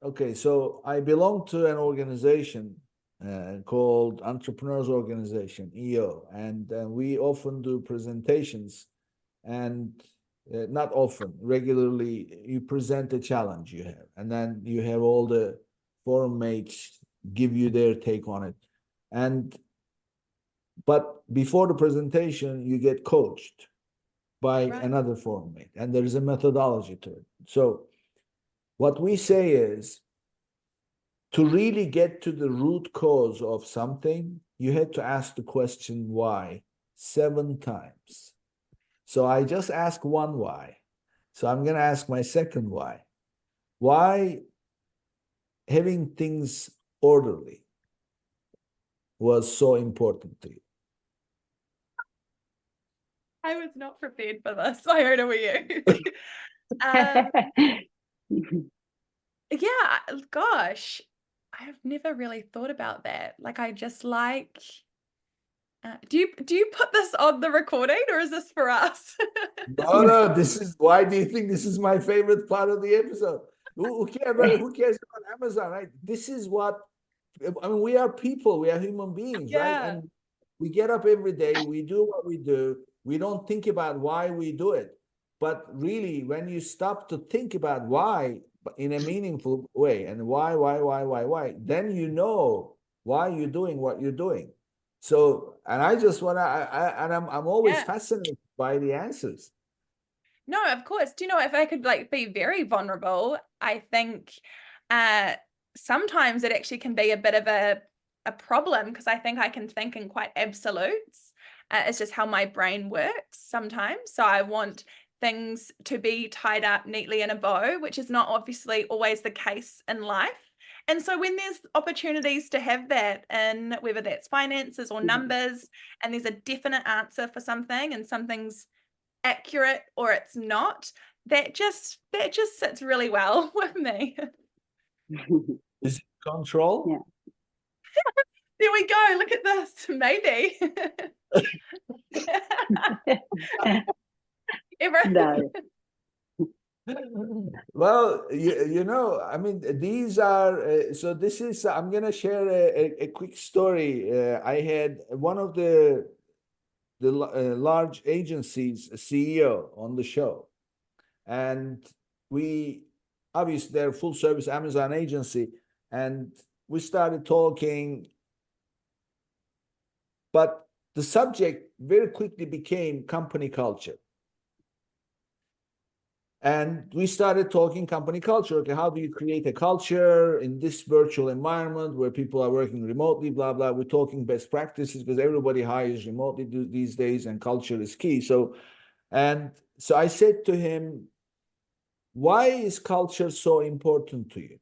Okay, so I belong to an organization called Entrepreneurs Organization, EO, and we often do presentations, and not often, regularly, you present a challenge you have, and then you have all the forum mates give you their take on it. But before the presentation, you get coached by Right. another forum mate, and there is a methodology to it. So what we say is, to really get to the root cause of something, you had to ask the question why 7 times. So I just asked one why. So I'm going to ask my second why. Why having things orderly was so important to you? I was not prepared for this. I heard it with you. um, yeah, gosh, I've never really thought about that. Like, I just like. Do you put this on the recording, or is this for us? No, no, this is why do you think this is my favorite part of the episode? Who cares about Amazon, right? This is what I mean, we are people, we are human beings, right? Yeah, And we get up every day, we do what we do, we don't think about why we do it. But really, when you stop to think about why in a meaningful way, and why, then you know why you're doing what you're doing. So, and I just want to, and I'm always yeah. fascinated by the answers. No, of course. Do you know, if I could like be very vulnerable, I think uh sometimes it actually can be a bit of a problem, because I think I can think in quite absolutes. It's just how my brain works sometimes. So I want things to be tied up neatly in a bow, which is not obviously always the case in life. And so when there's opportunities to have that, and whether that's finances or numbers, and there's a definite answer for something, and something's accurate or it's not, that just sits really well with me. Is it control? Yeah. There we go. Look at this. Maybe. No. Well, you know, I mean, these are, so this is, I'm going to share a quick story. I had one of the large agencies CEO on the show, and we, obviously, they're full service Amazon agency, and we started talking, but the subject very quickly became company culture. And we started talking company culture. Okay, how do you create a culture in this virtual environment where people are working remotely, blah, blah. We're talking best practices because everybody hires remotely these days, and culture is key. So I said to him, why is culture so important to you?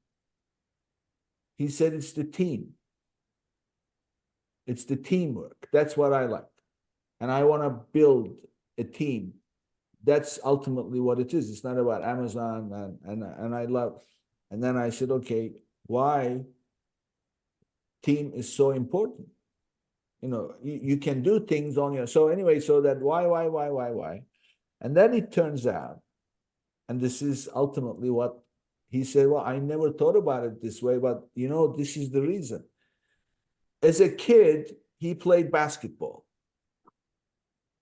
He said, it's the team. It's the teamwork. That's what I like. And I want to build a team. That's ultimately what it is. It's not about Amazon, and I love. And then I said, okay, why team is so important? You know, you can do things on your. So anyway, so that why, and then it turns out, and this is ultimately what he said. Well, I never thought about it this way, but you know, this is the reason. As a kid, he played basketball,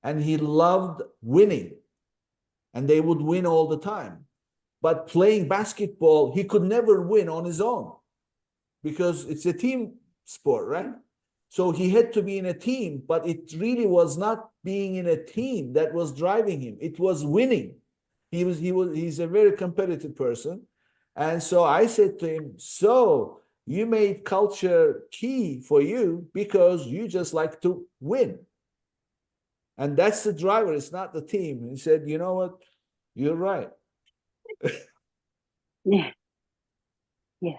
and he loved winning, and they would win all the time. But playing basketball, he could never win on his own because it's a team sport, right? So he had to be in a team, but it really was not being in a team that was driving him. It was winning. He's a very competitive person. And so I said to him, so you made culture key for you because you just like to win. And that's the driver, it's not the team. He said, you know what? You're right. Yeah. Yeah.